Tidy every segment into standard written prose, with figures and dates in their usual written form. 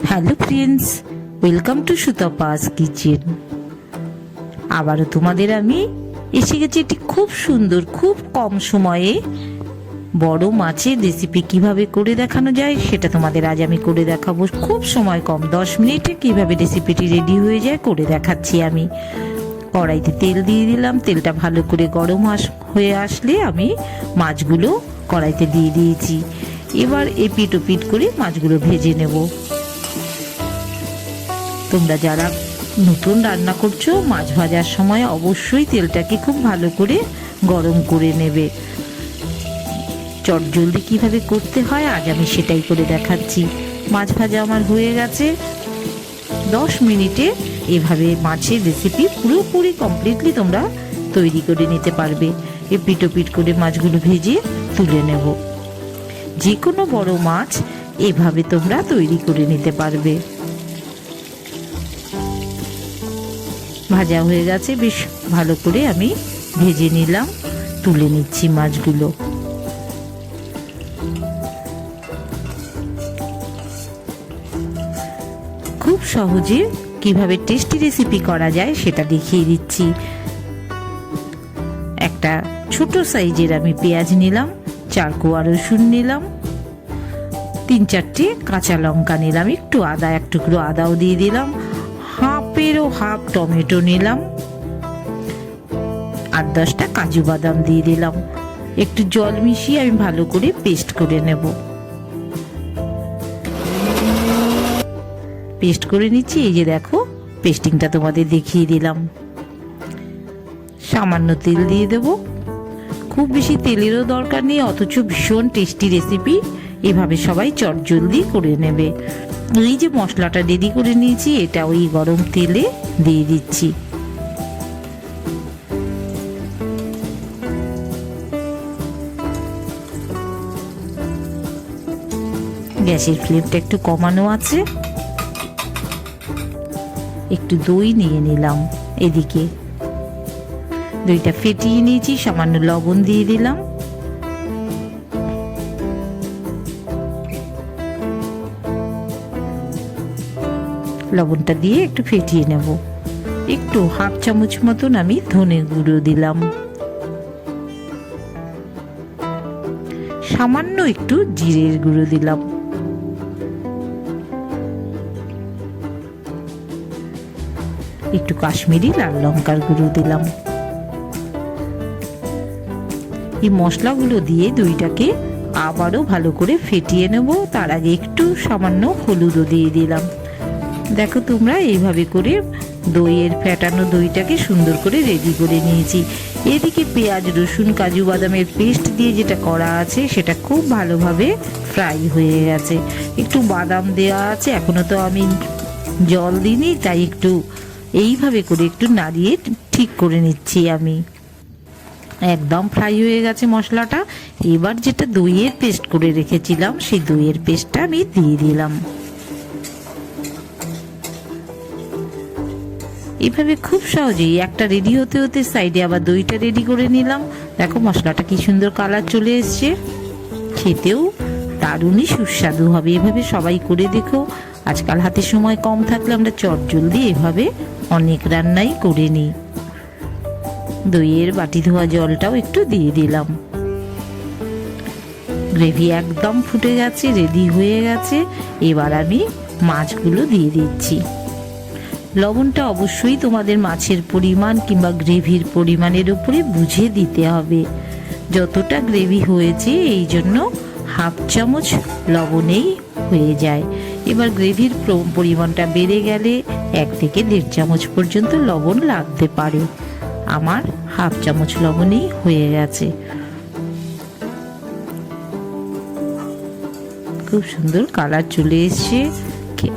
Hello friends, welcome to Sutapa's kitchen. আবারও তোমাদের আমি এসে গেছি একটি খুব সুন্দর, খুব কম সময়ে বড় মাছের রেসিপি কিভাবে করে দেখানো যায় সেটা তোমাদের আজ আমি করে দেখাবো। খুব সময় কম, 10 মিনিটে কিভাবে রেসিপিটি রেডি হয়ে যায় করে দেখাচ্ছি আমি। কড়াইতে তেল দিয়ে দিলাম, তেলটা ভালো করে গরম হয়ে আসলে আমি মাছগুলো কড়াইতে দিয়ে দিয়েছি। এবার এপিট ওপিট করে মাছগুলো ভেজে নেব। তোমরা যারা নতুন রান্না করছো, মাছ ভাজার সময় অবশ্যই তেলটাকে খুব ভালো করে গরম করে নেবে। চটজলদি কিভাবে করতে হয় আজ আমি সেটাই করে দেখাচ্ছি। মাছ ভাজা আমার হয়ে গেছে। 10 মিনিটে এভাবে মাছের রেসিপি পুরোপুরি কমপ্লিটলি তোমরা তৈরি করে নিতে পারবে। এপিট ওপিট করে মাছগুলো ভেজে তুলে নেব। যে কোনো বড় মাছ এভাবে তোমরা তৈরি করে নিতে পারবে। ভাজা হয়ে গেছে, বেশ ভালো করে আমি ভেজে নিলাম, তুলে নিচ্ছি মাছগুলো। খুব সহজে কিভাবে টেস্টি রেসিপি করা যায় সেটা দেখিয়ে দিচ্ছি। একটা ছোট সাইজের আমি পেঁয়াজ নিলাম, 4 কোয়া রসুন নিলাম, 3-4টে কাঁচা লঙ্কা নিলাম, একটু আদা, এক টুকরো আদাও দিয়ে দিলাম, হাফেরও হাফ টমেটো নিলাম, 8-10টা কাজু বাদাম দিয়ে দিলাম। একটু জল মিশিয়ে আমি ভালো করে পেস্ট করে নেব। পেস্ট করে নিচ্ছি, এই যে দেখো পেস্টিংটা তোমাদের দেখিয়ে দিলাম। সামান্য তেল দিয়ে দেব, খুব বেশি তেলেরও দরকার নেই, অথচ ভীষণ টেস্টি রেসিপি। এভাবে সবাই চটজলদি করে নেবে। এই যে মশলাটা রেডি করে নিয়েছি, এটা ওই গরম তেলে দিয়ে দিচ্ছি। গ্যাসের ফ্লেমটা একটু কমানো আছে। একটু দই নিয়ে নিলাম, এদিকে দইটা ফেটিয়ে নিয়েছি, সামান্য লবণ দিয়ে দিলাম। লবণটা দিয়ে একটু ফেটিয়ে নেব। একটু হাফ চামচ মতন আমি ধনে গুঁড়ো দিলাম, সামান্য একটু জিরের গুঁড়ো দিলাম, একটু কাশ্মীরি লাল লঙ্কার গুঁড়ো দিলাম। এই মশলাগুলো দিয়ে দইটাকে আবারও ভালো করে ফেটিয়ে নেব। তার আগে একটু সামান্য হলুদও দিয়ে দিলাম। দেখো তোমরা এইভাবে করে দইয়ের ফেটানো দইটাকে সুন্দর করে রেডি করে নিয়েছি। এদিকে পেঁয়াজ রসুন কাজু বাদামের পেস্ট দিয়ে যেটা করা আছে সেটা খুব ভালোভাবে ফ্রাই হয়ে গেছে। একটু বাদাম দেওয়া আছে, এখনো তো আমি জল দিইনি, তাই একটু এইভাবে করে একটু নাড়িয়ে ঠিক করে নিচ্ছি আমি। একদম ফ্রাই হয়ে গেছে মশলাটা। এবার যেটা দইয়ের পেস্ট করে রেখেছিলাম সেই দইয়ের পেস্টটা আমি দিয়ে দিলাম। এইভাবে খুব সহজেই একটা রেডি হতে হতে সাইডে আবার দইটা রেডি করে নিলাম। দেখো মশলাটা কি সুন্দর কালার চলে এসছে, খেতেও দারুণই সুস্বাদু হবে। এভাবে সবাই করে দেখো। আজকাল হাতে সময় কম থাকলে আমরা চটজলদি এভাবে অনেক রান্নাই করে নিই। দইয়ের বাটি ধোয়া জলটাও একটু দিয়ে দিলাম। গ্রেভি একদম ফুটে গেছে, রেডি হয়ে গেছে। এবার আমি মাছগুলো দিয়ে দিচ্ছি। লবণটা অবশ্যই তোমাদের মাছের পরিমাণ কিংবা গ্রেভির পরিমাণের উপরে বুঝে দিতে হবে। যতটা গ্রেভি হয়েছে এই জন্য হাফ চামচ লবণেই হয়ে যায়। এবার গ্রেভির পরিমাণটা বেড়ে গেলে 1 থেকে 1.5 চামচ পর্যন্ত লবণ লাগতে পারে। আমার হাফ চামচ লবণেই হয়ে গেছে। খুব সুন্দর কালার চলে এসছে।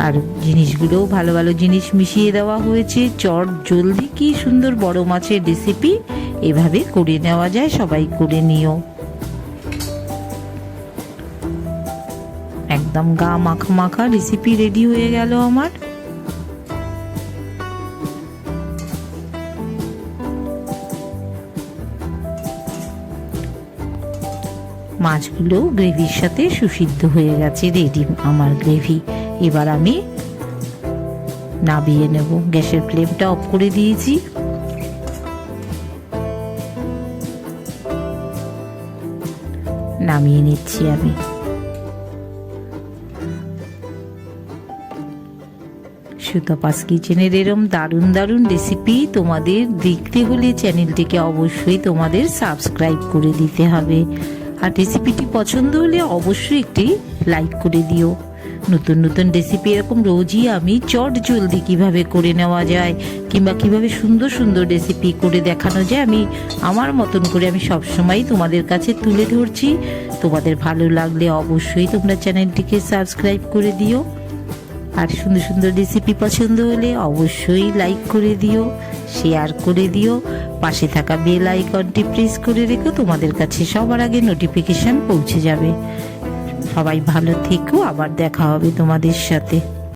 আর জিনিসগুলোও ভালো ভালো জিনিস মিশিয়ে দেওয়া হয়েছে। চট জলদি কি সুন্দর বড় মাছের রেসিপি এভাবে করে নেওয়া যায়, সবাই করে নিও। একদম গা মাখা মাখা রেসিপি রেডি হয়ে গেল আমার। মাছগুলো গ্রেভির সাথে সুসিদ্ধ হয়ে গেছে, রেডি আমার গ্রেভি। এবার আমি নামিয়ে নেব। গ্যাসের ফ্লেমটা অফ করে দিয়েছি। নামিয়ে নিচ্ছি আমি। সুতাপাস কিচেনের এরম দারুণ দারুণ রেসিপি তোমাদের দেখতে হলে চ্যানেলটিকে অবশ্যই তোমাদের সাবস্ক্রাইব করে দিতে হবে। আর রেসিপিটি পছন্দ হলে অবশ্যই একটি লাইক করে দিও। নতুন নতুন রেসিপি এরকম রোজই আমি চট জলদি কিভাবে করে নেওয়া যায় কিংবা কিভাবে সুন্দর সুন্দর রেসিপি করে দেখানো যায় আমি আমার মতন করে আমি সবসময় তোমাদের কাছে তুলে ধরছি। তোমাদের ভালো লাগলে অবশ্যই তোমরা চ্যানেলটিকে সাবস্ক্রাইব করে দিও। আর সুন্দর সুন্দর রেসিপি পছন্দ হলে অবশ্যই লাইক করে দিও, শেয়ার করে দিও। পাশে থাকা বেল আইকনটি প্রেস করে রেখো, তোমাদের কাছে সবার আগে নোটিফিকেশন পৌঁছে যাবে। সবাই ভালো থেকো, আবার দেখা হবে তোমাদের সাথে।